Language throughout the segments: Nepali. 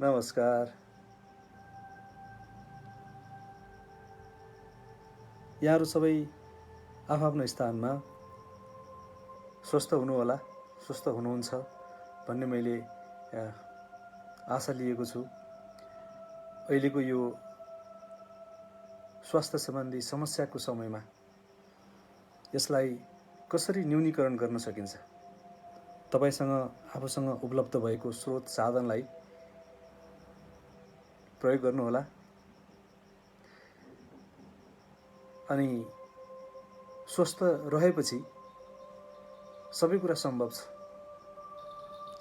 नमस्कार। यहाँहरू सबै आफ्नो स्थानमा स्वस्थ हुनुहोला, स्वस्थ हुनुहुन्छ भन्ने मैले आशा लिएको छु। अहिलेको यो स्वास्थ्य सम्बन्धी समस्याको समयमा यसलाई कसरी न्यूनीकरण गर्न सकिन्छ, तपाईसँग आफूसँग उपलब्ध भएको स्रोत साधनलाई प्रयोग गर्नुहोला अनि स्वस्थ रहेपछि सबै कुरा सम्भव छ।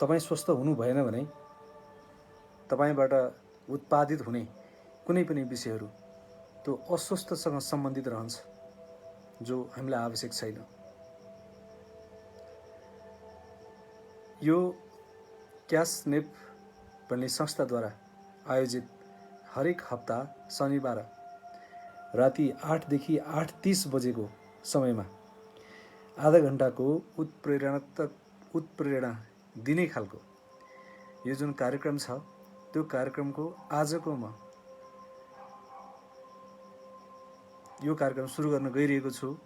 तपाईँ स्वस्थ हुनु भएन भने तपाईँबाट उत्पादित हुने कुनै पनि विषयहरू त्यो अस्वस्थसँग सम्बन्धित रहन्छ, जो हामीलाई आवश्यक छैन। यो क्यासनेप भन्ने संस्थाद्वारा आयोजित हरेक हप्ता शनिबार राति 8 देखि 8:30 बजेको समयमा आधा घण्टाको उत्प्रेरणा दिने खालको यो जुन कार्यक्रम छ, त्यो कार्यक्रमको आजको म यो कार्यक्रम सुरु गर्न गइरहेको छु।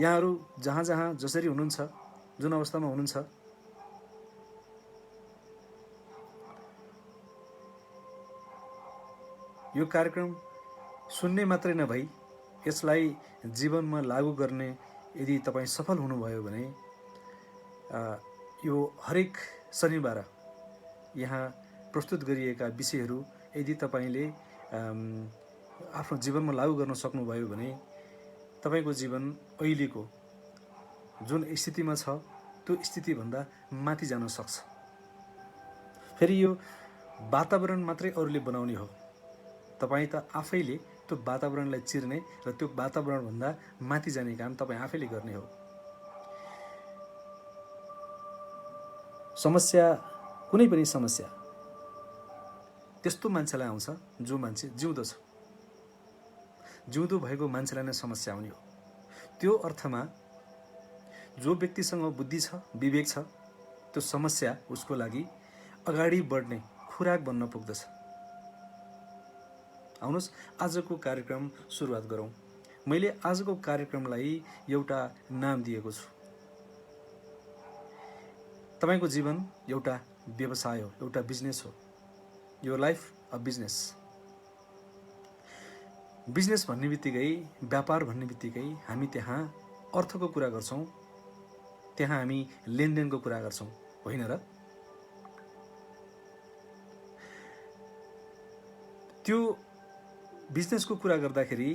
यहाँहरू जहाँ जहाँ जसरी हुनुहुन्छ, जुन अवस्थामा हुनुहुन्छ, यो कार्यक्रम सुन्ने मात्रै नभई यसलाई जीवनमा लागू गर्ने यदि तपाईँ सफल हुनुभयो भने यो हरेक शनिबार यहाँ प्रस्तुत गरिएका विषयहरू यदि तपाईँले आफ्नो जीवनमा लागू गर्न सक्नुभयो भने तपाईँको जीवन अहिलेको जुन स्थितिमा छ त्यो स्थितिभन्दा माथि जान सक्छ। फेरि यो वातावरण मात्रै अरूले बनाउने हो, तपाईँ त आफैले त्यो वातावरणलाई चिर्ने र त्यो वातावरणभन्दा माथि जाने काम तपाईँ आफैले गर्ने हो। समस्या, कुनै पनि समस्या त्यस्तो मान्छेलाई आउँछ जो मान्छे जिउँदो छ। जिउँदो भएको मान्छेलाई नै समस्या आउने हो। त्यो अर्थमा जो व्यक्तिसँग बुद्धि छ, विवेक छ, त्यो समस्या उसको लागि अगाडि बढ्ने खुराक बन्न पुग्दछ। आउनुहोस् आजको कार्यक्रम सुरुवात गरौँ। मैले आजको कार्यक्रमलाई एउटा नाम दिएको छु। तपाईको जीवन एउटा व्यवसाय हो, एउटा बिजनेस हो। यो लाइफ अ बिजनेस। बिजनेस भन्ने बित्तिकै, व्यापार भन्ने बित्तिकै हामी त्यहाँ अर्थको कुरा गर्छौँ, त्यहाँ हामी लेनदेनको कुरा गर्छौँ, होइन र? त्यो बिजनेसको कुरा गर्दाखेरि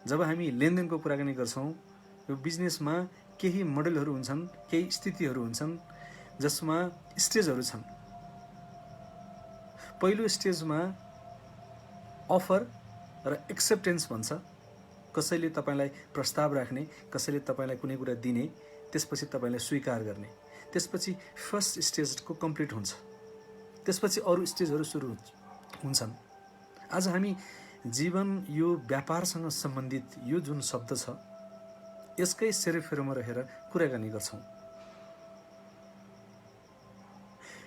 जब हामी लेनदेनको कुराकानी गर्छौँ, यो बिजनेसमा केही मोडलहरू हुन्छन्, केही स्थितिहरू हुन्छन् जसमा स्टेजहरू छन्। पहिलो स्टेजमा अफर र एक्सेप्टेन्स भन्छ। कसैले तपाईँलाई प्रस्ताव राख्ने, कसैले तपाईँलाई कुनै कुरा दिने, त्यसपछि तपाईँलाई स्वीकार गर्ने। त्यसपछि फर्स्ट स्टेजको कम्प्लिट हुन्छ, त्यसपछि अरू स्टेजहरू सुरु हुन्छन्। आज हामी जीवन, यो व्यापारसँग सम्बन्धित यो जुन शब्द छ, यसकै सेरोफेरोमा रहेर कुराकानी गर्छौँ।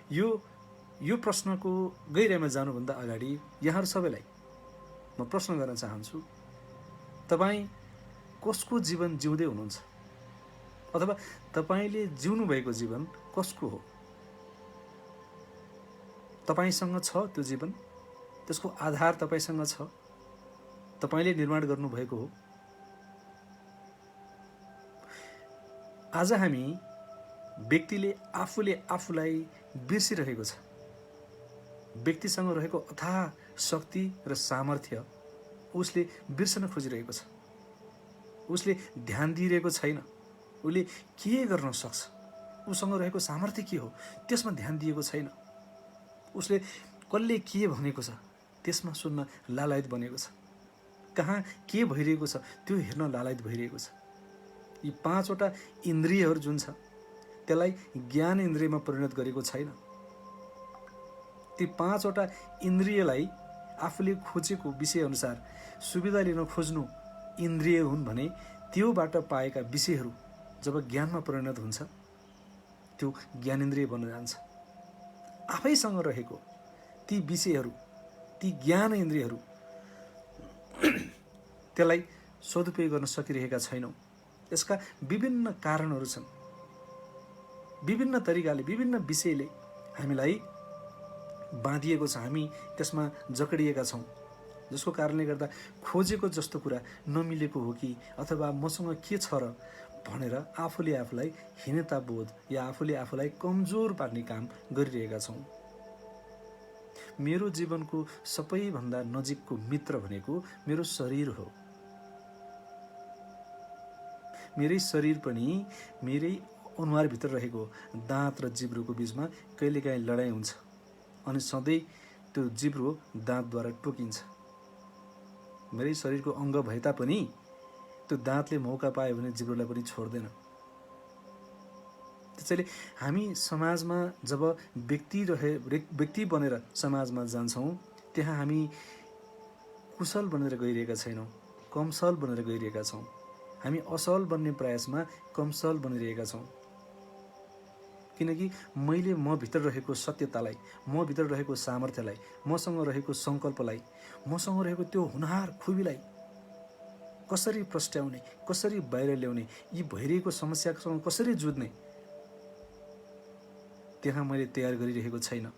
यो प्रश्नको गहिराइमा जानुभन्दा अगाडि यहाँहरू सबैलाई म प्रश्न गर्न चाहन्छु, तपाईँ कसको जीवन जिउँदै हुनुहुन्छ? अथवा तपाईँले जिउनु भएको जीवन कसको हो? तपाईँसँग छ त्यो जीवन? त्यसको आधार तपाईँसँग छ? तपाईँले निर्माण गर्नुभएको हो? आज हामी व्यक्तिले आफूले आफूलाई बिर्सिरहेको छ। व्यक्तिसँग रहेको अथाह शक्ति र सामर्थ्य उसले बिर्सन खोजिरहेको छ। उसले ध्यान दिइरहेको छैन। उसले के गर्न सक्छ, उसँग रहेको सामर्थ्य के हो, त्यसमा ध्यान दिएको छैन। उसले कसले के भनेको छ त्यसमा सुन्न लालायत बनेको छ। कहाँ के भइरहेको छ त्यो हेर्न लालायत भइरहेको छ। यी 5वटा इन्द्रियहरू जुन छ, त्यसलाई ज्ञान इन्द्रियमा परिणत गरेको छैन। ती 5वटा इन्द्रियलाई आफूले खोजेको विषय अनुसार सुविधा लिन खोज्नु इन्द्रिय हुन् भने त्योबाट पाएका विषयहरू जब ज्ञानमा परिणत हुन्छ त्यो ज्ञानेन्द्रिय बन्न जान्छ। आफैसँग रहेको ती विषयहरू, ती ज्ञान इन्द्रियहरू त्यसलाई सदुपयोग गर्न सकिरहेका छैनौँ। यसका विभिन्न कारणहरू छन्। विभिन्न तरिकाले, विभिन्न विषयले हामीलाई बाँधिएको छ, हामी त्यसमा जकडिएका छौँ, जसको कारणले गर्दा खोजेको जस्तो कुरा नमिलेको हो कि अथवा मसँग के छ र भनेर आफूले आफूलाई हीनता बोध या आफूले आफूलाई कमजोर पार्ने काम गरिरहेका छौँ। मेरो जीवनको सबैभन्दा नजिकको मित्र भनेको मेरो शरीर हो। मेरै शरीर पनि मेरै अनुहारभित्र रहेको दाँत र जिब्रोको बिचमा कहिलेकाहीँ लडाइँ हुन्छ अनि सधैँ त्यो जिब्रो दाँतद्वारा टोकिन्छ। मेरै शरीरको अङ्ग भए तापनि त्यो दाँतले मौका पायो भने जिब्रोलाई पनि छोड्दैन। त्यसैले हामी समाजमा जब व्यक्ति बनेर समाजमा जान्छौँ, त्यहाँ हामी कुशल बनेर गइरहेका छैनौँ, कमसल बनेर गइरहेका छौँ। हामी असल बन्ने प्रयासमा कमसल बनिरहेका छौँ। किनकि मैले म भित्र रहेको सत्यतालाई, म भित्र रहेको सामर्थ्यलाई, मसँग रहेको सङ्कल्पलाई, मसँग रहेको त्यो हुनहार खुबीलाई कसरी प्रस्ट्याउने, कसरी बाहिर ल्याउने, यी भइरहेको समस्यासँग कसरी जुझ्ने, त्यहाँ मैले तयार गरिरहेको छैन।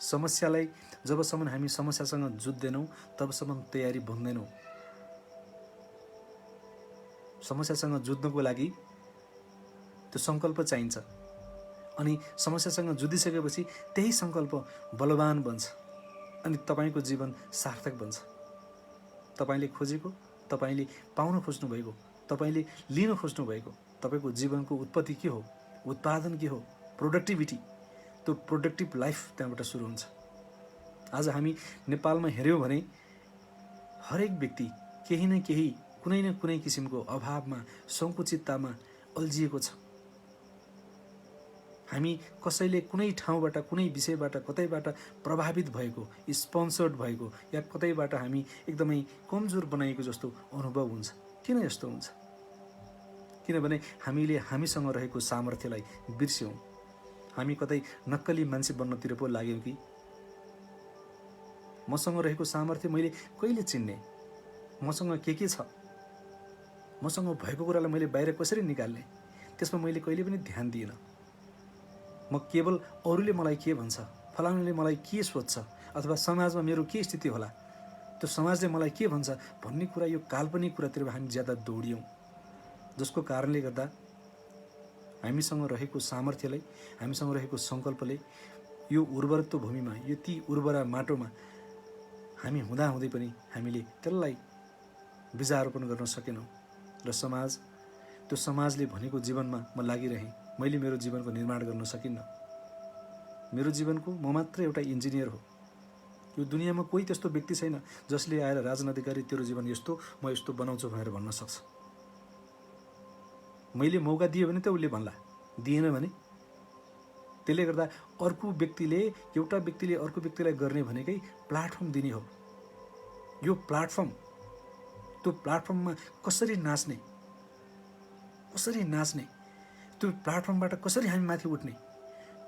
समस्यालाई जबसम्म हामी समस्यासँग जुझ्दैनौँ तबसम्म तयारी बन्दैनौँ। समस्यासँग जुझ्नको लागि त्यो सङ्कल्प चाहिन्छ अनि समस्यासँग जुधिसकेपछि त्यही सङ्कल्प बलवान बन्छ अनि तपाईँको जीवन सार्थक बन्छ। तपाईँले खोजेको, तपाईँले पाउन खोज्नु भएको, तपाईँले लिन खोज्नु भएको तपाईँको जीवनको उत्पत्ति के हो, उत्पादन के हो, प्रोडक्टिभिटी, त्यो प्रोडक्टिभ लाइफ त्यहाँबाट सुरु हुन्छ। आज हामी नेपालमा हेऱ्यौँ भने हरेक व्यक्ति केही न केही, कुनै न कुनै किसिमको अभावमा, सङ्कुचिततामा अल्झिएको छ। हामी कसैले कुनै ठाउँबाट, कुनै विषयबाट, कतैबाट प्रभावित भएको, स्पोन्सर्ड भएको या कतैबाट हामी एकदमै कमजोर बनाएको जस्तो अनुभव हुन्छ। किन यस्तो हुन्छ? किनभने हामीले हामीसँग रहेको सामर्थ्यलाई बिर्स्यौँ। हामी कतै नक्कली मान्छे बन्नतिर पो लाग्यौँ कि? मसँग रहेको सामर्थ्य मैले कहिले चिन्ने? मसँग के छ? मसँग भएको कुरालाई मैले बाहिर कसरी निकाल्ने? त्यसमा मैले कहिले पनि ध्यान दिएन। म केवल अरूले मलाई के भन्छ, फलानुले मलाई के सोध्छ, अथवा समाजमा मेरो के स्थिति होला, त्यो समाजले मलाई के भन्छ भन्ने कुरा, यो काल्पनिक कुरातिर हामी ज्यादा दौडियौँ, जसको कारणले गर्दा हामीसँग रहेको सामर्थ्यले, हामीसँग रहेको सङ्कल्पले यो उर्वरत्व भूमिमा, यो ती उर्वरा माटोमा हामी हुँदाहुँदै पनि हामीले त्यसलाई बीजारोपण गर्न सकेनौँ र त्यो समाजले भनेको जीवनमा म लागिरहेँ। मैले मेरो जीवनको निर्माण गर्न सकिनँ। मेरो जीवनको म मात्र एउटा इन्जिनियर हो। यो दुनियाँमा कोही त्यस्तो व्यक्ति छैन जसले आएर राजन अधिकारी तेरो जीवन यस्तो, म यस्तो बनाउँछु भनेर भन्न सक्छ। मैले मौका दिएँ भने त उसले भन्ला, दिएन भने? त्यसले गर्दा एउटा व्यक्तिले अर्को व्यक्तिलाई गर्ने भनेकै प्लाटफर्म दिने हो। यो प्लाटफर्म, त्यो प्लाटफर्ममा कसरी नाच्ने, त्यो प्लाटफर्मबाट कसरी हामी माथि उठ्ने,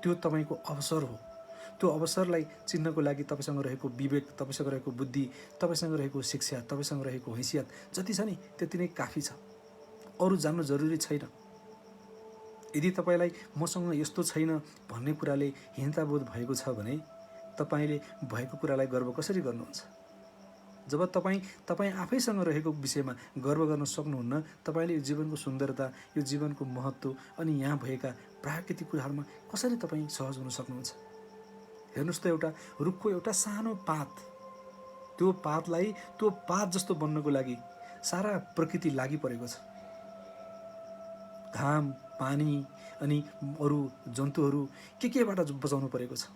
त्यो तपाईँको अवसर हो। त्यो अवसरलाई चिन्नको लागि तपाईँसँग रहेको विवेक, तपाईँसँग रहेको बुद्धि, तपाईँसँग रहेको शिक्षा, तपाईँसँग रहेको हैसियत जति छ नि त्यति नै काफी छ। अरू जान्नु जरुरी छैन। यदि तपाईँलाई मसँग यस्तो छैन भन्ने कुराले हीनताबोध भएको छ भने तपाईँले भएको कुरालाई गर्व कसरी गर्नुहुन्छ? जब तपाईँ आफैसँग रहेको विषयमा गर्व गर्न सक्नुहुन्न, तपाईँले यो जीवनको सुन्दरता, यो जीवनको महत्त्व अनि यहाँ भएका प्राकृतिक कुराहरूमा कसरी तपाईँ सहज हुन सक्नुहुन्छ? हेर्नुहोस् त, एउटा रुखको एउटा सानो पात, त्यो पात जस्तो बन्नको लागि सारा प्रकृति लागि परेको छ। घाम, पानी अनि अरू जन्तुहरू केबाट बचाउनु परेको छ।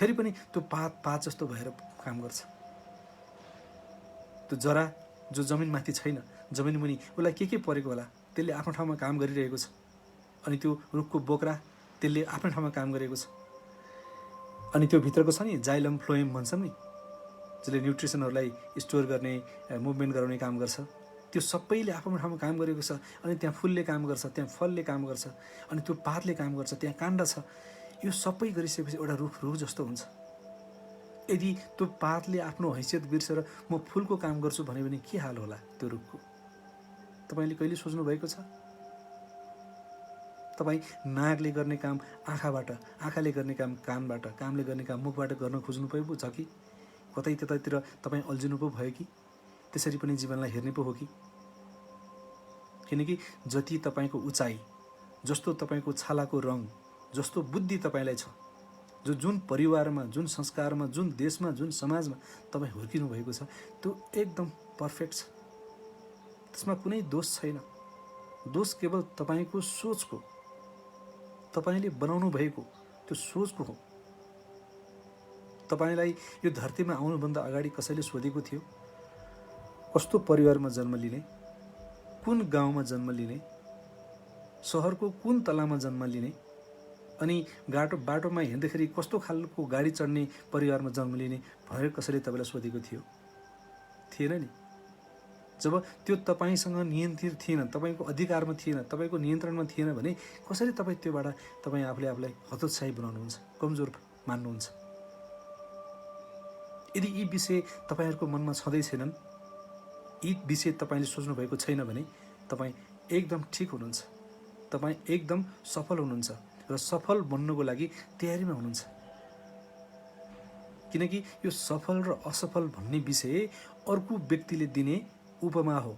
फेरि पनि त्यो पात जस्तो भएर काम गर्छ। त्यो जरा जो जमिनमाथि छैन, जमिन मुनि, उसलाई के परेको होला, त्यसले आफ्नो ठाउँमा काम गरिरहेको छ। अनि त्यो रुखको बोक्रा, त्यसले आफ्नो ठाउँमा काम गरेको छ। अनि त्यो भित्रको छ नि जाइलम फ्लोएम भन्छौँ नि, जसले न्युट्रिसनहरूलाई स्टोर गर्ने, मुभमेन्ट गराउने काम गर्छ, त्यो सबैले आफ्नो ठाउँमा काम गरेको छ। अनि त्यहाँ फुलले काम गर्छ, त्यहाँ फलले काम गर्छ, अनि त्यो पातले काम गर्छ, त्यहाँ काण्ड छ। यो सबै गरिसकेपछि एउटा रुख जस्तो हुन्छ। यदि त्यो पातले आफ्नो हैसियत बिर्सेर म फुलको काम गर्छु भन्यो भने के हाल होला त्यो रुखको? तपाईँले कहिले सोच्नु भएको छ? तपाईँ नाकले गर्ने काम आँखाबाट, आँखाले गर्ने काम कानबाट, कामले गर्ने काम मुखबाट गर्न खोज्नु पो छ कि कतै त्यतातिर तपाईँ अल्झिनु पो भयो कि त्यसरी पनि जीवनलाई हेर्ने पो हो कि? किनकि जति तपाईँको उचाइ, जस्तो तपाईँको छालाको रङ, जस्तो बुद्धि तपाईँलाई छ, जुन परिवारमा, जुन संस्कारमा, जुन देशमा, जुन समाजमा तपाईँ हुर्किनु भएको छ, त्यो एकदम पर्फेक्ट छ। त्यसमा कुनै दोष छैन। दोष केवल तपाईँको सोचको, तपाईँले बनाउनु भएको त्यो सोचको हो। तपाईँलाई यो धरतीमा आउनुभन्दा अगाडि कसैले सोधेको थियो कस्तो परिवारमा जन्म लिने, कुन गाउँमा जन्म लिने, सहरको कुन तलामा जन्म लिने, अनि बाटोमा हिँड्दाखेरि कस्तो खालको गाडी चढ्ने परिवारमा जन्म लिने भनेर कसैले तपाईँलाई सोधेको थियो? थिएन नि। जब त्यो तपाईँसँग नियन्त्रित थिएन, तपाईँको अधिकारमा थिएन, तपाईँको नियन्त्रणमा थिएन भने कसरी त्योबाट तपाईँ आफूलाई हतोत्साही बनाउनुहुन्छ, कमजोर मान्नुहुन्छ? यदि यी विषय तपाईँहरूको मनमा छँदै छैनन्, यी विषय तपाईँले सोच्नु भएको छैन भने तपाईँ एकदम ठिक हुनुहुन्छ, तपाईँ एकदम सफल हुनुहुन्छ र सफल बन्नुको लागि तयारीमा हुनुहुन्छ। किनकि यो सफल र असफल भन्ने विषय अर्को व्यक्तिले दिने उपमा हो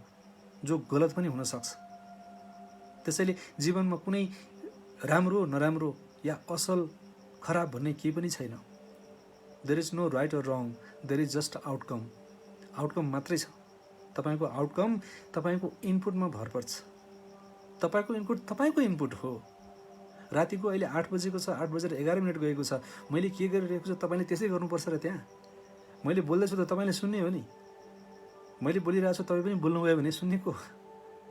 जो गलत पनि हुन सक्छ। त्यसैले जीवनमा कुनै राम्रो नराम्रो या असल खराब भन्ने केही पनि छैन। There is no right or wrong, there is just outcome. Outcome मात्रै छ। तपाईँको आउटकम तपाईँको इनपुटमा भर पर्छ। तपाईँको इनपुट तपाईँको इनपुट हो। रातिको अहिले 8 बजेको छ, 8:11 गएको छ, मैले के गरिरहेको छु तपाईँले त्यसै गर्नुपर्छ र त्यहाँ मैले बोल्दैछु त तपाईँले सुन्ने हो नि। मैले बोलिरहेको छु तपाईँ पनि बोल्नुभयो भने सुन्नेको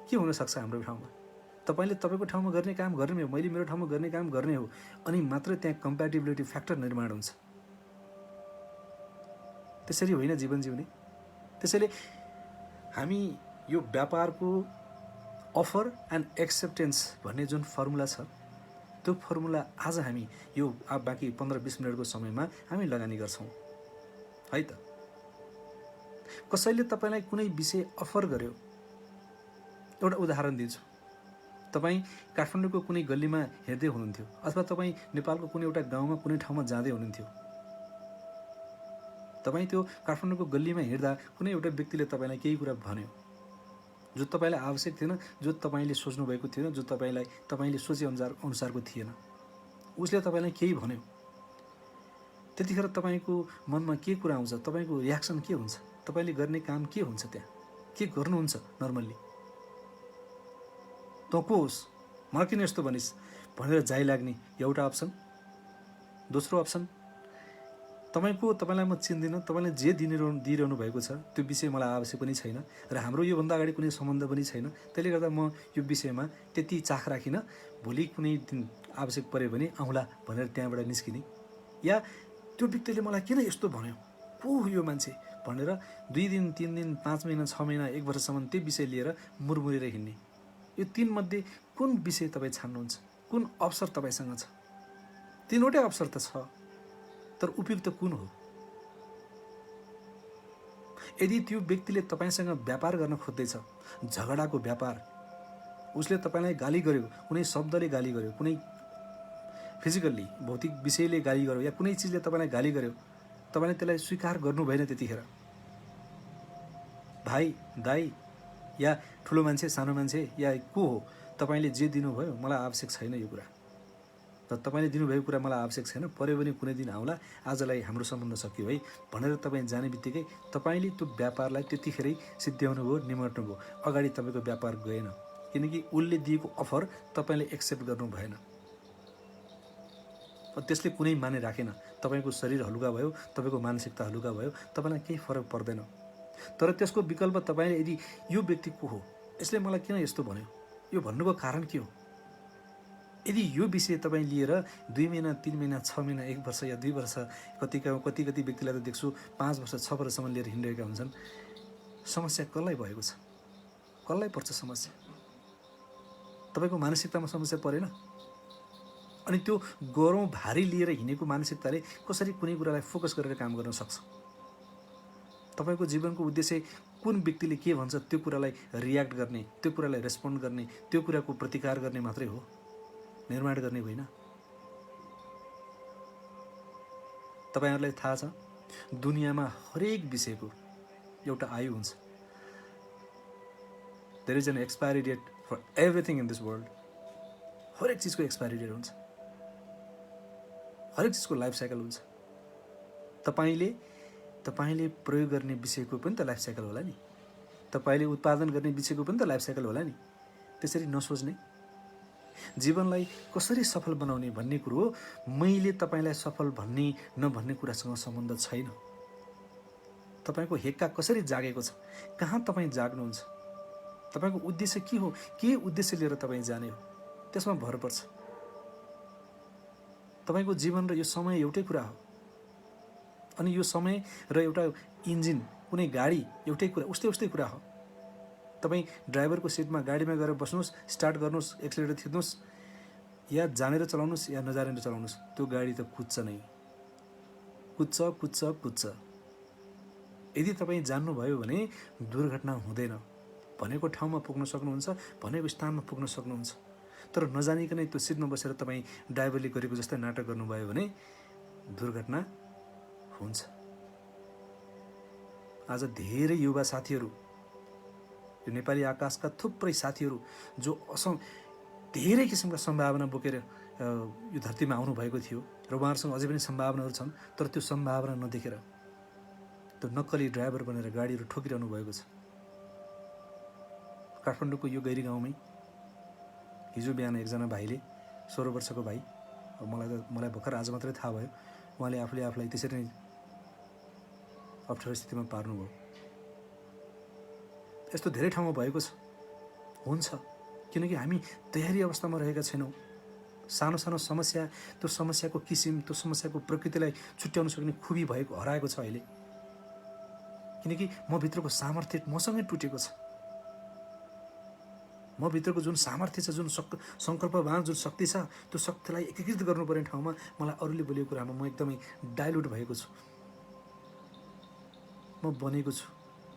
के हुनसक्छ हाम्रो ठाउँमा? तपाईँले तपाईँको ठाउँमा गर्ने काम गर्ने हो, मैले मेरो ठाउँमा गर्ने काम गर्ने हो, अनि मात्र त्यहाँ कम्प्याटिबिलिटी फ्याक्टर निर्माण हुन्छ। त्यसरी होइन जीवन जिउने। त्यसैले हामी यो व्यापारको अफर एन्ड एक्सेप्टेन्स भन्ने जुन फर्मुला छ, त्यो फर्मुला आज हामी यो बाँकी 15-20 मिनटको समयमा हामी लगानी गर्छौँ है त। कसैले तपाईँलाई कुनै विषय अफर गर्यो, एउटा उदाहरण दिन्छु। तपाईँ काठमाडौँको कुनै गल्लीमा हिँड्दै हुनुहुन्थ्यो अथवा तपाईँ नेपालको कुनै एउटा गाउँमा कुनै ठाउँमा जाँदै हुनुहुन्थ्यो। तपाईँ त्यो काठमाडौँको गल्लीमा हिँड्दा कुनै एउटा व्यक्तिले तपाईँलाई केही कुरा भन्यो जो तपाईँलाई आवश्यक थिएन, जो तपाईँले सोच्नु भएको थिएन, जो तपाईँले सोचे अनुसारको थिएन। उसले तपाईँलाई केही भन्यो। त्यतिखेर तपाईँको मनमा के कुरा आउँछ? तपाईँको रियाक्सन के हुन्छ? तपाईँले गर्ने काम के हुन्छ? त्यहाँ के गर्नुहुन्छ नर्मल्ली? तँ को होस्, मलाई किन यस्तो भनिस् भनेर जाइ लाग्ने एउटा अप्सन। दोस्रो अप्सन, तपाईँलाई म चिन्दिनँ, तपाईँले जे दिइरहनु भएको छ त्यो विषय मलाई आवश्यक पनि छैन र हाम्रो योभन्दा अगाडि कुनै सम्बन्ध पनि छैन, त्यसले गर्दा म यो विषयमा त्यति चाख राखिनँ। भोलि कुनै दिन आवश्यक पऱ्यो भने आउँला भनेर त्यहाँबाट निस्किने। या त्यो व्यक्तिले मलाई किन यस्तो भन्यो, को हो यो मान्छे भनेर 2 दिन 3 दिन 5 महिना 6 महिना 1 वर्षसम्म त्यो विषय लिएर मुरमुरेर हिँड्ने। यो 3 मध्ये कुन विषय तपाईँ छान्नुहुन्छ? कुन अवसर तपाईँसँग छ? 3वटै अवसर त छ, तर उपयुक्त कुन हो? यदि त्यो व्यक्तिले तपाईँसँग व्यापार गर्न खोज्दैछ, झगडाको व्यापार, उसले तपाईँलाई गाली गर्यो, कुनै शब्दले गाली गर्यो, कुनै फिजिकल्ली भौतिक विषयले गाली गर्यो या कुनै चिजले तपाईँलाई गाली गर्यो, तपाईँले त्यसलाई स्वीकार गर्नु भएन। त्यतिखेर भाइ दाइ या ठुलो मान्छे सानो मान्छे या को हो, तपाईँले जे दिनुभयो मलाई आवश्यक छैन यो कुरा, र तपाईँले दिनुभएको कुरा मलाई आवश्यक छैन, पऱ्यो भने कुनै दिन आउला, आजलाई हाम्रो सम्बन्ध सक्यो है भनेर तपाईँ जाने बित्तिकै तपाईँले त्यो व्यापारलाई त्यतिखेरै सिद्ध्याउनु भयो, निमट्नु भयो। अगाडि तपाईँको व्यापार गएन, किनकि उसले दिएको अफर तपाईँले एक्सेप्ट गर्नु भएन। त्यसले कुनै माने राखेन। तपाईँको शरीर हलुका भयो, तपाईँको मानसिकता हलुका भयो, तपाईँलाई केही फरक पर्दैन। तर त्यसको विकल्प तपाईँले यदि यो व्यक्ति को हो, यसले मलाई किन यस्तो भन्यो, यो भन्नुको कारण के हो? यदि यो विषय तपाईँ लिएर 2 महिना 3 महिना 6 महिना 1 वर्ष या 2 वर्ष, कति व्यक्तिलाई त देख्छु 5 वर्ष 6 वर्षसम्म लिएर हिँडिरहेका हुन्छन्, समस्या कसलाई भएको छ? कसलाई पर्छ समस्या? तपाईँको मानसिकतामा समस्या परेन? अनि त्यो गरौँ भारी लिएर हिँडेको मानसिकताले कसरी कुनै कुरालाई फोकस गरेर काम गर्न सक्छ? तपाईँको जीवनको उद्देश्य कुन व्यक्तिले के भन्छ त्यो कुरालाई रियाक्ट गर्ने, त्यो कुरालाई रेस्पोन्ड गर्ने, त्यो कुराको प्रतिकार गर्ने मात्रै हो, निर्माण गर्ने होइन। तपाईँहरूलाई थाहा छ, दुनियाँमा हरेक विषयको एउटा आयु हुन्छ। There is an expiry date for everything in this world. हरेक चिजको एक्सपायरी डेट हुन्छ, हरेक चिजको लाइफ साइकल हुन्छ। तपाईँले प्रयोग गर्ने विषयको पनि त लाइफ साइकल होला नि, तपाईँले उत्पादन गर्ने विषयको पनि त लाइफ साइकल होला नि। त्यसरी नसोच्ने, जीवनलाई कसरी सफल बनाउने भन्ने कुरो मैले तपाईँलाई सफल भन्ने नभन्ने कुरासँग सम्बन्ध छैन। तपाईँको हेक्का कसरी जागेको छ, कहाँ तपाईँ जाग्नुहुन्छ, तपाईँको उद्देश्य के हो, के उद्देश्य लिएर तपाईँ जाने हो, त्यसमा भर पर्छ। तपाईँको जीवन र यो समय एउटै कुरा हो। अनि यो समय र एउटा इन्जिन, कुनै गाडी एउटै कुरा, उस्तै कुरा हो। तपाईँ ड्राइभरको सिटमा गाडीमा गएर बस्नुहोस्, स्टार्ट गर्नुहोस्, एक्सिलेटर थिच्नुहोस्, या जानेर चलाउनुहोस् या नजानेर चलाउनुहोस्, त्यो गाडी त कुद्छ नै, कुद्छ। यदि तपाईँ जान्नुभयो भने दुर्घटना हुँदैन, भनेको ठाउँमा पुग्न सक्नुहुन्छ, भनेको स्थानमा पुग्न सक्नुहुन्छ। तर नजानिकनै त्यो सिटमा बसेर तपाईँ ड्राइभरले गरेको जस्तै नाटक गर्नुभयो भने दुर्घटना हुन्छ। आज धेरै युवा साथीहरू, यो नेपाली आकाशका थुप्रै साथीहरू जो धेरै किसिमका सम्भावना बोकेर यो धरतीमा आउनुभएको थियो र उहाँहरूसँग अझै पनि सम्भावनाहरू छन्, तर त्यो सम्भावना नदेखेर त्यो नक्कली ड्राइभर बनेर गाडीहरू ठोकिरहनु भएको छ। काठमाडौँको यो गैरी गाउँमै हिजो बिहान एकजना भाइले, 16 वर्षको भाइ, मलाई भर्खर आज मात्रै थाहा भयो, उहाँले आफूलाई त्यसरी नै अप्ठ्यारो स्थितिमा पार्नुभयो। यस्तो धेरै ठाउँमा भएको छ, हुन्छ, किनकि हामी तयारी अवस्थामा रहेका छैनौँ। सानो समस्या, त्यो समस्याको किसिम, त्यो समस्याको प्रकृतिलाई छुट्याउन सक्ने खुबी हराएको छ अहिले, किनकि म भित्रको सामर्थ्य मसँगै टुटेको छ। म भित्रको जुन सामर्थ्य छ, जुन सङ्कल्पवान जुन शक्ति छ, त्यो शक्तिलाई एकीकृत गर्नुपर्ने ठाउँमा मलाई अरूले बोलेको कुरामा म एकदमै डाइल्युट भएको छु। म बनेको छु,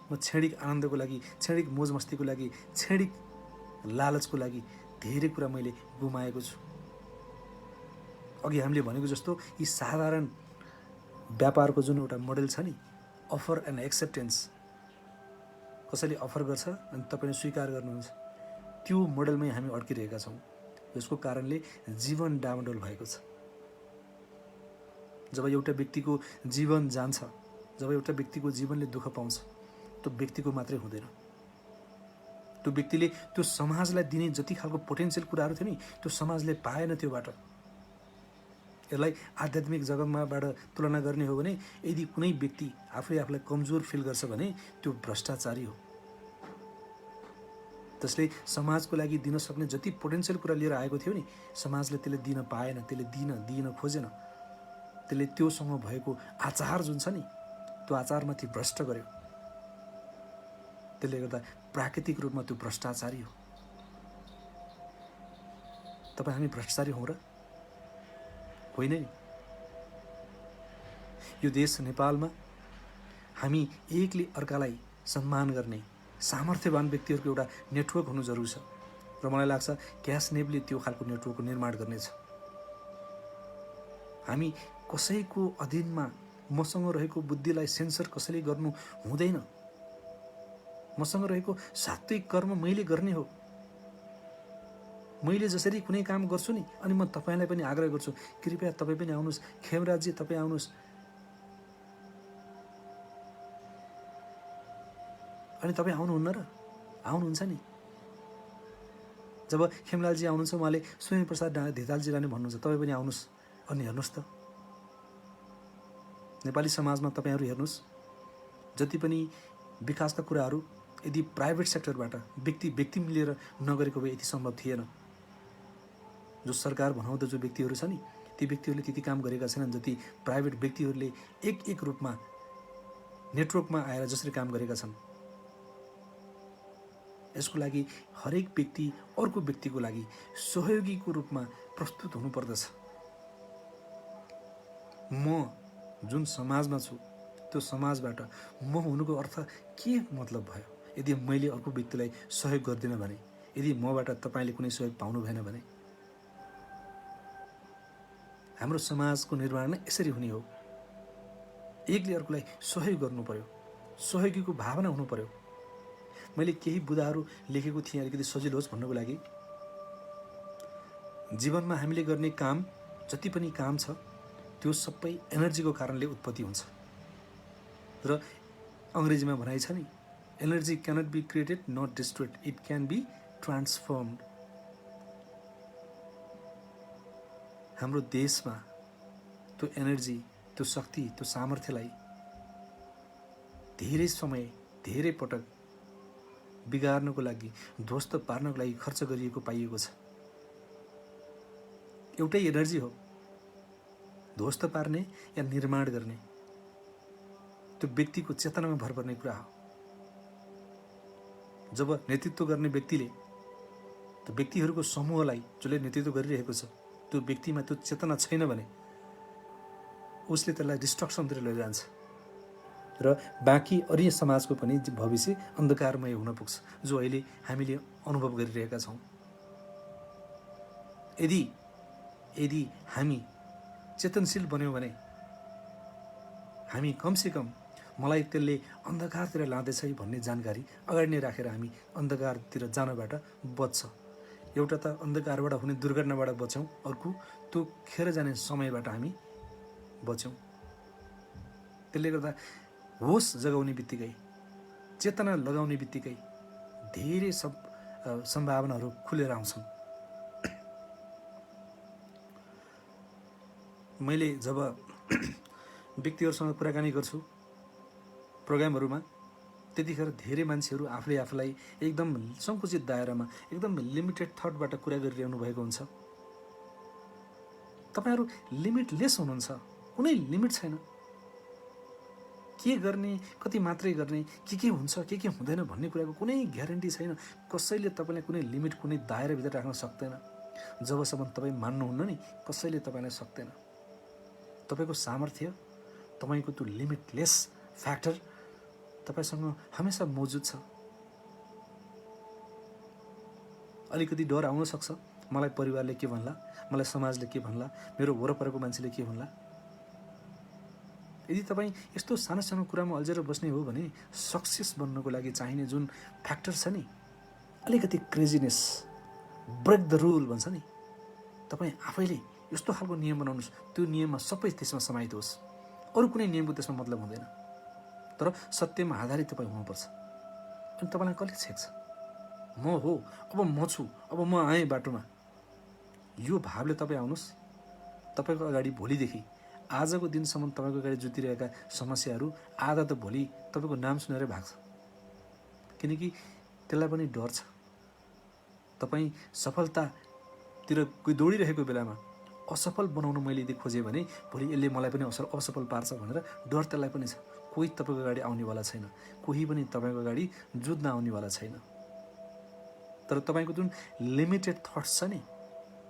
म क्षणिक आनन्दको लागि, क्षणिक मोज मस्तीको लागि, क्षणिक लालचको लागि धेरै कुरा मैले गुमाएको छु। अघि हामीले भनेको जस्तो यी साधारण व्यापारको जुन एउटा मोडेल छ नि, अफर एन्ड एक्सेप्टेन्स, कसैले अफर गर्छ अनि तपाईँले स्वीकार गर्नुहुन्छ, त्यो मोडेलमै हामी अड्किरहेका छौँ। यसको कारणले जीवन डामाडोल भएको छ। जब एउटा व्यक्तिको जीवन जान्छ, जब एउटा व्यक्तिको जीवनले दुःख पाउँछ, त्यो व्यक्तिको मात्रै हुँदैन, त्यो व्यक्तिले त्यो समाजलाई दिने जति खालको पोटेन्सियल कुराहरू थियो नि, त्यो समाजले पाएन। त्योबाट यसलाई आध्यात्मिक जगतमाबाट तुलना गर्ने हो भने यदि कुनै व्यक्ति आफूलाई कमजोर फिल गर्छ भने त्यो भ्रष्टाचारी हो। त्यसले समाजको लागि दिन सक्ने जति पोटेन्सियल कुरा लिएर आएको थियो नि, समाजले त्यसले दिन पाएन, त्यसले दिन खोजेन। त्यसले त्योसँग भएको आचार जुन छ नि, त्यो आचारमाथि भ्रष्ट गर्यो। त्यसले गर्दा प्राकृतिक रूपमा त्यो भ्रष्टाचारी हो। तपाईँ हामी भ्रष्टाचारी हौँ र? होइन नि। यो देश नेपालमा हामी एकले अर्कालाई सम्मान गर्ने सामर्थ्यवान व्यक्तिहरूको एउटा नेटवर्क हुनु जरुरी छ र मलाई लाग्छ क्यासनेपले त्यो खालको नेटवर्कको निर्माण गर्नेछ। हामी कसैको अधीनमा मसँग रहेको बुद्धिलाई सेन्सर कसैले गर्नु हुँदैन। मसँग रहेको सात्विक कर्म मैले गर्ने हो। मैले जसरी कुनै काम गर्छु नि, अनि म तपाईलाई पनि आग्रह गर्छु, कृपया तपाईँ पनि आउनुहोस्, खेमराजजी तपाईँ आउनुहोस्। अनि तपाईँ आउनुहुन्न र? आउनुहुन्छ नि। जब खेमलालजी आउनुहुन्छ, उहाँले स्वयं प्रसाद धितालजीलाई नै भन्नुहुन्छ तपाईँ पनि आउनुहोस्। अनि हेर्नुहोस् त, नेपाली समाजमा तपाईँहरू हेर्नुहोस्, जति पनि विकासका कुराहरू यदि प्राइभेट सेक्टरबाट व्यक्ति मिलेर नगरेको भए यति सम्भव थिएन। जो सरकार भनाउँदा जो व्यक्तिहरू छ नि, ती व्यक्तिहरूले त्यति काम गरेका छैनन् जति प्राइभेट व्यक्तिहरूले एक रूपमा नेटवर्कमा आएर जसरी काम गरेका छन्। यसको लागि हरेक व्यक्ति अर्को व्यक्तिको लागि सहयोगीको रूपमा प्रस्तुत हुनुपर्दछ। म जुन समाजमा छु त्यो समाजबाट म हुनुको अर्थ के मतलब भयो? यदि मैले अर्को व्यक्तिलाई सहयोग गर्दिनँ भने, यदि मबाट तपाईँले कुनै सहयोग पाउनु भएन भने, हाम्रो समाजको निर्माण नै यसरी हुने हो। एकले अर्कोलाई सहयोग गर्नु पर्यो, सहयोगीको भावना हुनु पर्यो। मैले केही बुदाहरू लेखेको थिएँ अलिकति सजिलो होस् भन्नको लागि। जीवनमा हामीले गर्ने काम, जति पनि काम छ त्यो सबै एनर्जीको कारणले उत्पत्ति हुन्छ। र अङ्ग्रेजीमा भनाइ छ नि, energy cannot be created not destroyed, it can be transformed. हाम्रो देशमा त्यो एनर्जी, त्यो शक्ति, त्यो सामर्थ्यलाई धेरै समय, धेरै पटक बिगार्नको लागि, ध्वस्त पार्नको लागि खर्च गरिएको पाइएको छ। एउटै एनर्जी हो, ध्वस्त पार्ने या निर्माण गर्ने। त्यो व्यक्तिको चेतनामा भर पर्ने कुरा हो। जब नेतृत्व गर्ने व्यक्तिले त्यो व्यक्तिहरूको समूहलाई, जसले नेतृत्व गरिरहेको छ, त्यो व्यक्तिमा त्यो चेतना छैन भने उसले त्यसलाई डिस्ट्रक्सनतिर लैजान्छ र बाँकी अन्य समाजको पनि भविष्य अन्धकारमय हुन पुग्छ, जो अहिले हामीले अनुभव गरिरहेका छौँ। यदि हामी चेतनशील बन्यौँ भने, हामी कमसेकम मलाई त्यसले अन्धकारतिर लाँदैछ भन्ने जानकारी अगाडि नै राखेर हामी अन्धकारतिर जानबाट बच्छ। एउटा त अन्धकारबाट हुने दुर्घटनाबाट बचौँ, अर्को त्यो खेर जाने समयबाट हामी बच्यौँ। त्यसले गर्दा होस जगाउने बित्तिकै, चेतना लगाउने बित्तिकै धेरै सम्भावनाहरू खुलेर आउँछन्। मैले जब व्यक्तिहरूसँग कुराकानी गर्छु प्रोग्रामहरूमा, त्यतिखेर धेरै मान्छेहरू आफूलाई एकदम सङ्कुचित दायरामा, एकदम लिमिटेड थटबाट कुरा गरिरहनु भएको हुन्छ। तपाईँहरू लिमिटलेस हुनुहुन्छ, कुनै लिमिट छैन। के गर्ने, कति मात्रै गर्ने, के हुन्छ, के हुँदैन भन्ने कुराको कुनै ग्यारेन्टी छैन। कसैले तपाईँलाई कुनै लिमिट, कुनै दायराभित्र राख्न सक्दैन। जबसम्म तपाईँ मान्नुहुन्न नि, कसैले तपाईँलाई सक्दैन। तपाईँको सामर्थ्य, तपाईँको त्यो लिमिटलेस फ्याक्टर तपाईँसँग हमेसा मौजुद छ। अलिकति डर आउन सक्छ, मलाई परिवारले के भन्ला, मलाई समाजले के भन्ला, मेरो वरपरको मान्छेले के भन्ला। यदि तपाईँ यस्तो सानो सानो कुरामा अल्झेर बस्ने हो भने सक्सेस बन्नको लागि चाहिने जुन फ्याक्टर छ नि, अलिकति क्रेजिनेस, ब्रेक द रुल भन्छ नि, तपाईँ आफैले यस्तो खालको नियम बनाउनुहोस्, त्यो नियममा सबै त्यसमा समाहित होस्। अरू कुनै नियमको त्यसमा मतलब हुँदैन, तर सत्यमा आधारित तपाईँ हुनुपर्छ। अनि तपाईँलाई कसले छेक्छ? म हो, अब म छु, अब म आएँ बाटोमा, यो भावले तपाईँ आउनुहोस्। तपाईँको अगाडि भोलिदेखि आजको दिनसम्म तपाईँको अगाडि जुटिरहेका समस्याहरू आधा त भोलि तपाईँको नाम सुनेरै भाग्छ। किनकि त्यसलाई पनि डर छ। तपाईँ सफलतातिर दौडिरहेको बेलामा असफल बनाउन मैले यदि खोजेँ भने भोलि यसले मलाई पनि असफल पार्छ भनेर डर त्यसलाई पनि छ। कोही तपाईँको अगाडि आउनेवाला छैन, कोही पनि तपाईँको अगाडि जुझ्न आउनेवाला छैन। तर तपाईँको जुन लिमिटेड थट्स छ नि,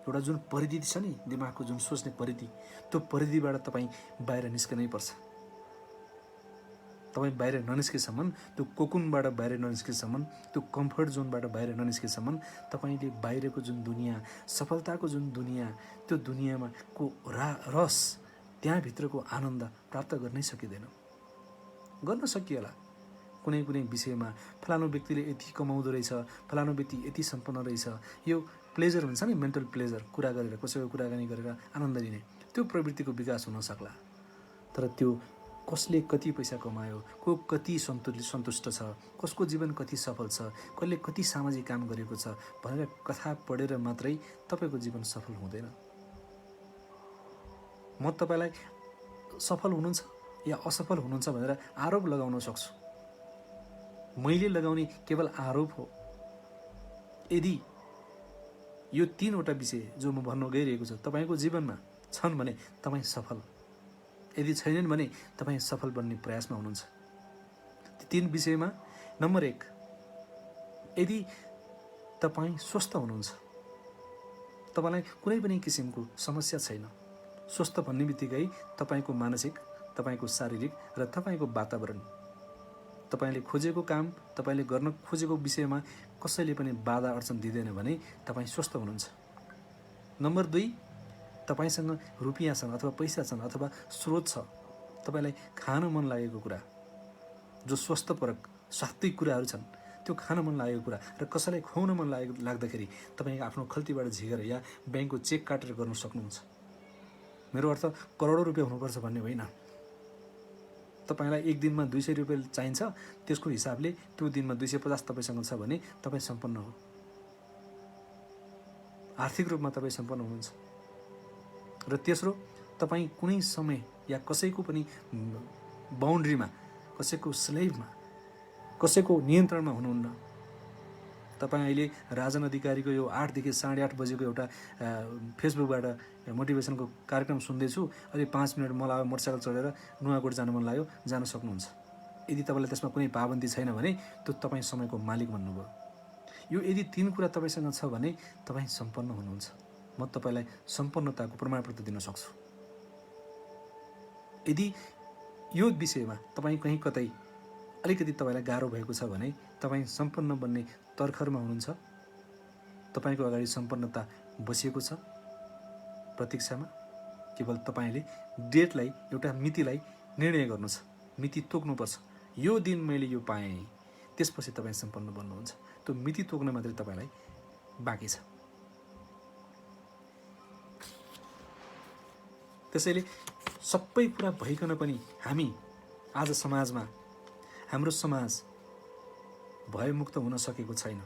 एउटा जुन परिधि छ नि, दिमागको जुन सोच्ने परिधि, त्यो परिधिबाट तपाईँ बाहिर निस्कनै पर्छ। तपाईँ बाहिर ननिस्केसम्म, त्यो कोकुनबाट बाहिर ननिस्केसम्म, त्यो कम्फर्ट जोनबाट बाहिर ननिस्केसम्म तपाईँले बाहिरको जुन दुनियाँ, सफलताको जुन दुनियाँ, त्यो दुनियाँमा को रस, त्यहाँभित्रको आनन्द प्राप्त गर्नै सकिँदैन। गर्न सकिएला कुनै कुनै विषयमा, फलानु व्यक्तिले यति कमाउँदो रहेछ, फलानु व्यक्ति यति सम्पन्न रहेछ, यो प्लेजर हुन्छ नि, मेन्टल प्लेजर, कुरा गरेर, कसैको कुराकानी गरेर आनन्द लिने, त्यो प्रवृत्तिको विकास हुन सक्ला। तर त्यो कसले कति पैसा कमायो, को कति सन्तुष्ट छ, कसको जीवन कति सफल छ, कसले कति सामाजिक काम गरेको छ भनेर कथा पढेर मात्रै तपाईँको जीवन सफल हुँदैन। म तपाईँलाई सफल हुनुहुन्छ या असफल हुनुहुन्छ भनेर आरोप लगाउन सक्छु। मैले लगाउने केवल आरोप हो। यदि यो 3वटा विषय जो म भन्न गइरहेको छु तपाईँको जीवनमा छन् भने तपाईँ सफल, यदि छैनन् भने तपाईँ सफल बन्ने प्रयासमा हुनुहुन्छ। ती 3 विषयमा नम्बर 1, यदि तपाईँ स्वस्थ हुनुहुन्छ, तपाईँलाई कुनै पनि किसिमको समस्या छैन, स्वस्थ भन्ने बित्तिकै तपाईँको मानसिक, तपाईँको शारीरिक र तपाईँको वातावरण, तपाईँले खोजेको काम, तपाईँले गर्न खोजेको विषयमा कसैले पनि बाधा अडचन दिँदैन भने तपाईँ स्वस्थ हुनुहुन्छ। नम्बर 2, तपाईँसँग रुपियाँ छन् अथवा पैसा छन् अथवा स्रोत छ, तपाईँलाई खान मन लागेको कुरा, जो स्वास्थ्यपरक सात्विक कुराहरू छन्, त्यो खान मन लागेको कुरा र कसैलाई खुवाउन मन लाग्दाखेरि तपाईँ आफ्नो खल्तीबाट झिकेर या ब्याङ्कको चेक काटेर गर्न सक्नुहुन्छ। मेरो अर्थ करोडौँ रुपियाँ हुनुपर्छ भन्ने होइन। तपाईँलाई एक दिनमा 200 रुपियाँ चाहिन्छ, त्यसको हिसाबले त्यो दिनमा 250 तपाईँसँग छ भने तपाईँ सम्पन्न हो। आर्थिक रूपमा तपाईँ सम्पन्न हुनुहुन्छ। र तेस्रो, तपाईँ कुनै समय या कसैको पनि बााउन्ड्रीमा, कसैको स्लेभमा, कसैको नियन्त्रणमा हुनुहुन्न। तपाईँ अहिले राजन अधिकारीको यो 8 देखि 8:30 बजेको एउटा फेसबुकबाट मोटिभेसनको कार्यक्रम सुन्दैछु, अहिले 5 मिनट मलाई मोटरसाइकल चढेर नुवाकोट जान मन लाग्यो, जान सक्नुहुन्छ। यदि तपाईँलाई त्यसमा कुनै पाबन्दी छैन भने त्यो तपाईँ समयको मालिक भन्नुभयो। यो यदि 3 कुरा तपाईँसँग छ भने तपाईँ सम्पन्न हुनुहुन्छ। म तपाईँलाई सम्पन्नताको प्रमाणपत्र दिन सक्छु। यदि यो विषयमा तपाईँ कहीँ कतै अलिकति तपाईँलाई गाह्रो भएको छ भने तपाईँ सम्पन्न बन्ने तर्खरमा हुनुहुन्छ। तपाईँको अगाडि सम्पन्नता बसिएको छ प्रतीक्षामा। केवल तपाईँले डेटलाई, एउटा मितिलाई निर्णय गर्नु छ, मिति तोक्नुपर्छ। यो दिन मैले यो पाएँ, त्यसपछि तपाईँ सम्पन्न बन्नुहुन्छ। त्यो मिति तोक्न मात्रै तपाईँलाई बाँकी छ। त्यसैले सबै कुरा भइकन पनि हामी आज समाजमा, हाम्रो समाज भयमुक्त हुन सकेको छैन।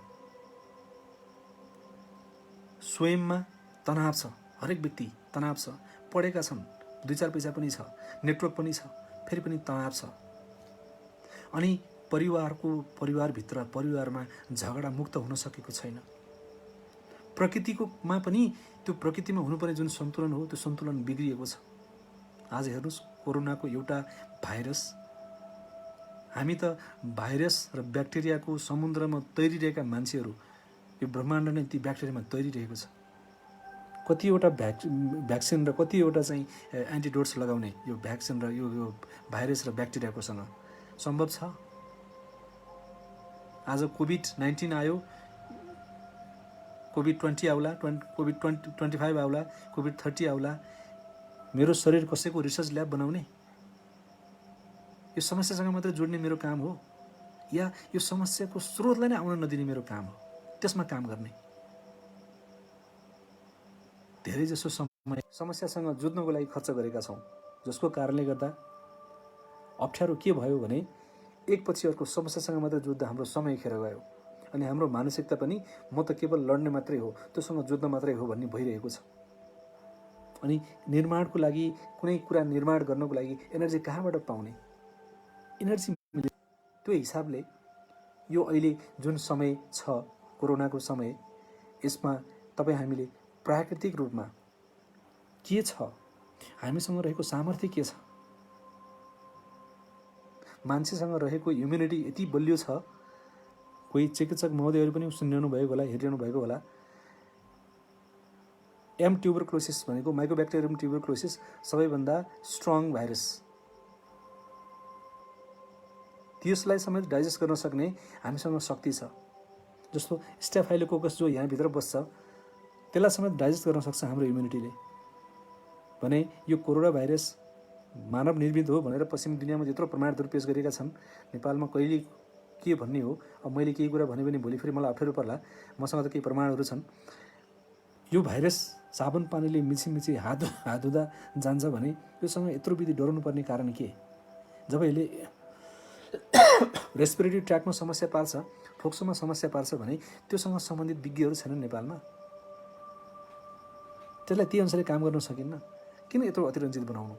स्वयंमा तनाव छ, हरेक व्यक्ति तनाव छ। पढेका छन्, 2-4 पैसा पनि छ, नेटवर्क पनि छ, फेरि पनि तनाव छ। अनि परिवारमा झगडा मुक्त हुन सकेको छैन। प्रकृतिमा पनि त्यो प्रकृतिमा हुनुपर्ने जुन सन्तुलन हो, त्यो सन्तुलन बिग्रिएको छ। आज हेर्नुहोस्, कोरोनाको एउटा भाइरस, हामी त भाइरस र ब्याक्टेरियाको समुद्रमा तैरिरहेका मान्छेहरू, यो ब्रह्माण्ड नै ती ब्याक्टेरियामा तैरिरहेको छ। कतिवटा भ्याक्सिन र कतिवटा चाहिँ एन्टिडोट्स लगाउने यो भ्याक्सिन र यो भाइरस र ब्याक्टेरियाकोसँग सम्भव छ। आज कोभिड-19 आयो, कोभिड-20 आउला, कोभिड-25 आउला, कोभिड-30 आउला। मेरो शरीर कसैको रिसर्च ल्याब बनाउने, यो समस्यासँग मात्रै जोड्ने मेरो काम हो, या यो समस्याको स्रोतलाई नै आउन नदिने मेरो काम हो, त्यसमा काम गर्ने। धेरै जसो समय समस्यासँग जुझ्नको लागि खर्च गरेका छौँ, जसको कारणले गर्दा अप्ठ्यारो के भयो भने एकपछि अर्को समस्यासँग मात्रै जुझ्दा हाम्रो समय खेर गयो। अनि हाम्रो मानसिकता पनि म त केवल लड्ने मात्रै हो, त्योसँग जुझ्न मात्रै हो भन्ने भइरहेको छ। अनि निर्माणको लागि, कुनै कुरा निर्माण गर्नको लागि एनर्जी कहाँबाट पाउने? एनर्जी त्यो हिसाबले यो अहिले जुन समय छ, कोरोनाको समय, यसमा हामीले प्राकृतिक रूपमा के छ, हामीसँग रहेको सामर्थ्य के छ, मान्छेसँग रहेको इम्युनिटी यति बलियो छ। कोही चिकित्सक महोदयहरू पनि सुनिरहनु भएको होला, हेरिरहनु भएको होला। एम ट्युबरक्लोसिस भनेको, माइकोब्याक्टेरियम ट्युबरक्लोसिस सबैभन्दा स्ट्रङ भाइरस। त्यसलाई समेत डाइजेस्ट गर्न सक्ने हामीसँग शक्ति छ। जस्तो स्टेफाइलोकोकस जो यहाँभित्र बस्छ, त्यसलाई समेत डाइजेस्ट गर्न सक्छ हाम्रो इम्युनिटीले। भने यो कोरोना भाइरस मानव निर्मित हो भनेर पश्चिमी दुनियाँमा यत्रो प्रमाणहरू पेश गरेका छन्, नेपालमा कहिले के भन्ने हो? अब मैले केही कुरा भने भोलि फेरि मलाई अप्ठ्यारो पर्ला। मसँग त केही प्रमाणहरू छन्। यो भाइरस साबुन पानीले मिची हात धुँदा जान्छ भने योसँग यत्रो विधि डराउनु पर्ने कारण के? जब यसले रेस्पिरेटरी ट्र्याकमा समस्या पार्छ, फोक्सोमा समस्या पार्छ भने त्योसँग सम्बन्धित विज्ञहरू छैनन् नेपालमा। त्यसलाई ती अनुसारले काम गर्न सकिन्न। किन यत्रो अतिरञ्जित बनाउनु?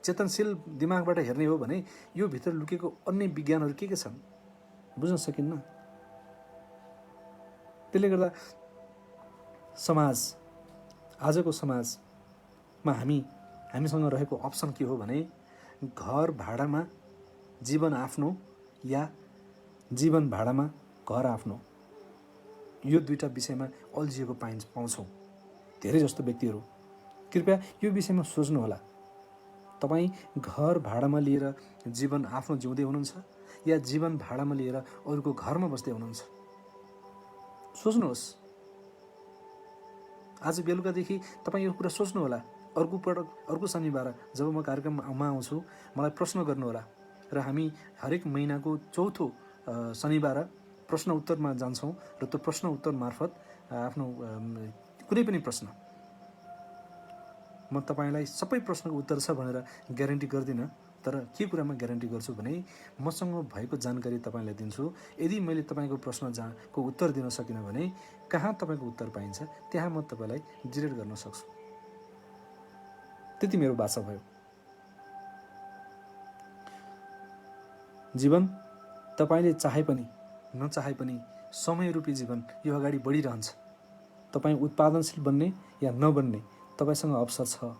चेतनशील दिमागबाट हेर्ने हो भने यो भित्र लुकेको अन्य विज्ञानहरू के छन् बुझ्न सकिन्न। त्यसले गर्दा समाज, आजको समाजमा हामीसँग रहेको अप्सन के हो भने घर भाडामा जीवन आफ्नो या जीवन भाडामा घर आफ्नो, यो दुईटा विषयमा अल्झिएको पाउँछौँ। धेरै जस्तो व्यक्तिहरू। कृपया यो विषयमा सोच्नुहोला। तपाईँ घर भाडामा लिएर जीवन आफ्नो जिउँदै हुनुहुन्छ या जीवन भाडामा लिएर अरूको घरमा बस्दै हुनुहुन्छ? सोच्नुहोस्। आज बेलुकादेखि तपाईँ यो कुरा सोच्नुहोला। अर्को शनिबार जब म कार्यक्रममा आउँछु, मलाई प्रश्न गर्नुहोला र हामी हरेक महिनाको चौथो शनिबार प्रश्न उत्तरमा जान्छौँ र त्यो प्रश्न उत्तर मार्फत आफ्नो कुनै पनि प्रश्न, म तपाईँलाई सबै प्रश्नको उत्तर छ भनेर ग्यारेन्टी गर्दिनँ, तर के कुरामा ग्यारेन्टी गर्छु भने मसँग भएको जानकारी तपाईँलाई दिन्छु। यदि मैले तपाईँको प्रश्न जहाँको उत्तर दिन सकिनँ भने कहाँ तपाईँको उत्तर पाइन्छ त्यहाँ म तपाईँलाई डिरेक्ट गर्न सक्छु। त्यति मेरो भाषा भयो। जीवन तपाईँले चाहे पनि नचाहे पनि समयरूपी जीवन यो अगाडि बढिरहन्छ। तपाईँ उत्पादनशील बन्ने या नबन्ने तपाईँसँग अवसर छ।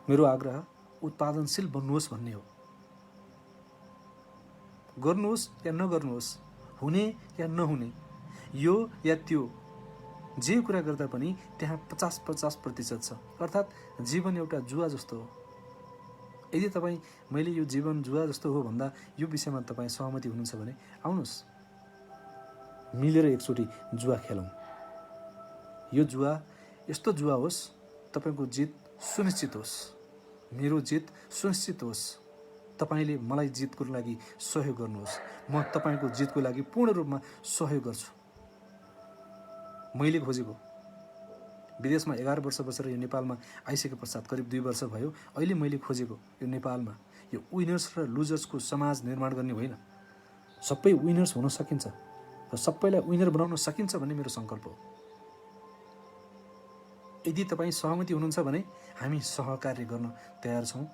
मेरो आग्रह उत्पादनशील बन्नुहोस् भन्ने हो। गर्नुहोस् या नगर्नुहोस्, हुने या नहुने, यो या त्यो, जे कुरा गर्दा पनि त्यहाँ 50% छ। अर्थात् जीवन एउटा जुवा जस्तो हो। यदि तपाईँ मैले यो जीवन जुवा जस्तो हो भन्दा यो विषयमा तपाईँ सहमति हुनुहुन्छ भने आउनुहोस्, मिलेर एकचोटि जुवा खेलौँ। यो जुवा यस्तो जुवा होस् तपाईँको जित सुनिश्चित होस्, मेरो जित सुनिश्चित होस्। तपाईँले मलाई जितको लागि सहयोग गर्नुहोस्, म तपाईँको जितको लागि पूर्ण रूपमा सहयोग गर्छु। मैले खोजेको विदेशमा 11 वर्ष बसेर यो नेपालमा आइसके पश्चात करिब 2 वर्ष भयो। अहिले मैले खोजेको यो नेपालमा यो विनर्स र लुजर्सको समाज निर्माण गर्ने होइन। सबै विनर्स हुन सकिन्छ र सबैलाई विनर बनाउन सकिन्छ भन्ने मेरो सङ्कल्प हो। यदि तपाईँ सहमति हुनुहुन्छ भने हामी सहकार्य गर्न तयार छौँ,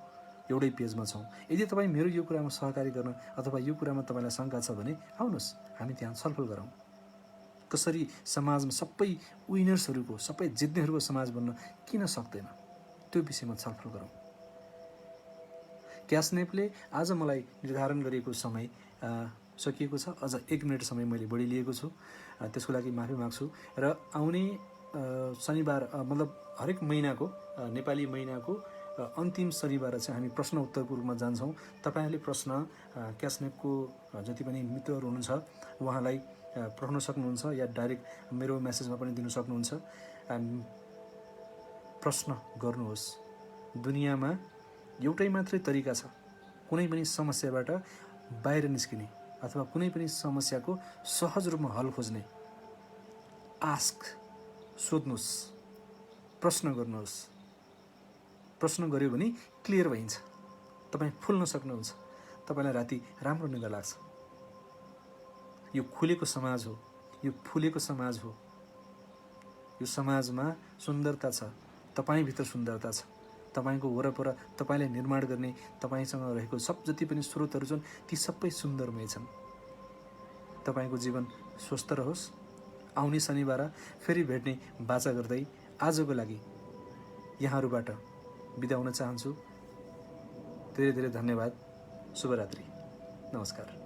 एउटै पेजमा छौँ। यदि तपाईँ मेरो यो कुरामा सहकार्य गर्न अथवा यो कुरामा तपाईँलाई शङ्का छ भने आउनुहोस्, हामी त्यहाँ छलफल गरौँ। कसरी समाजमा सबै विनर्सहरूको, सबै जित्नेहरूको समाज बन्न किन सक्दैन, त्यो विषयमा छलफल गरौँ। क्यासनेपले आज मलाई निर्धारण गरिएको समय सकिएको छ। अझ 1 मिनट समय मैले बढी लिएको छु, त्यसको लागि माफी माग्छु। र आउने शनिबार मतलब हरेक महिनाको नेपाली महिनाको अन्तिम शनिबार चाहिँ हामी प्रश्न उत्तरको रूपमा जान्छौँ। तपाईँहरूले प्रश्न क्यासनेपको जति पनि मित्रहरू हुनुहुन्छ उहाँलाई पठाउन सक्नुहुन्छ या डाइरेक्ट मेरो मेसेजमा पनि दिन सक्नुहुन्छ। प्रश्न गर्नुहोस्। दुनियाँमा एउटै मात्रै तरिका छ कुनै पनि समस्याबाट बाहिर निस्किने अथवा कुनै पनि समस्याको सहज रूपमा हल खोज्ने। आस्क, सोध्नुहोस्, प्रश्न गर्नुहोस्। प्रश्न गर्यो भने क्लियर भइन्छ, तपाईँ फुल्न सक्नुहुन्छ, तपाईँलाई राति राम्रो निद्रा लाग्छ। यो खुलेको समाज हो, यो फुलेको समाज हो। यो समाजमा सुन्दरता छ, तपाईँभित्र सुन्दरता छ। तपाईँको वरपर तपाईँले निर्माण गर्ने तपाईँसँग रहेको सब जति पनि स्रोतहरू छन् ती सबै सुन्दरमय छन्। तपाईँको जीवन स्वस्थ रहोस्। आउने शनिबार फेरि भेट्ने बाचा गर्दै आजको लागि यहाँहरूबाट बिदा हुन चाहन्छु। धेरै धेरै धन्यवाद। शुभरात्रि। नमस्कार।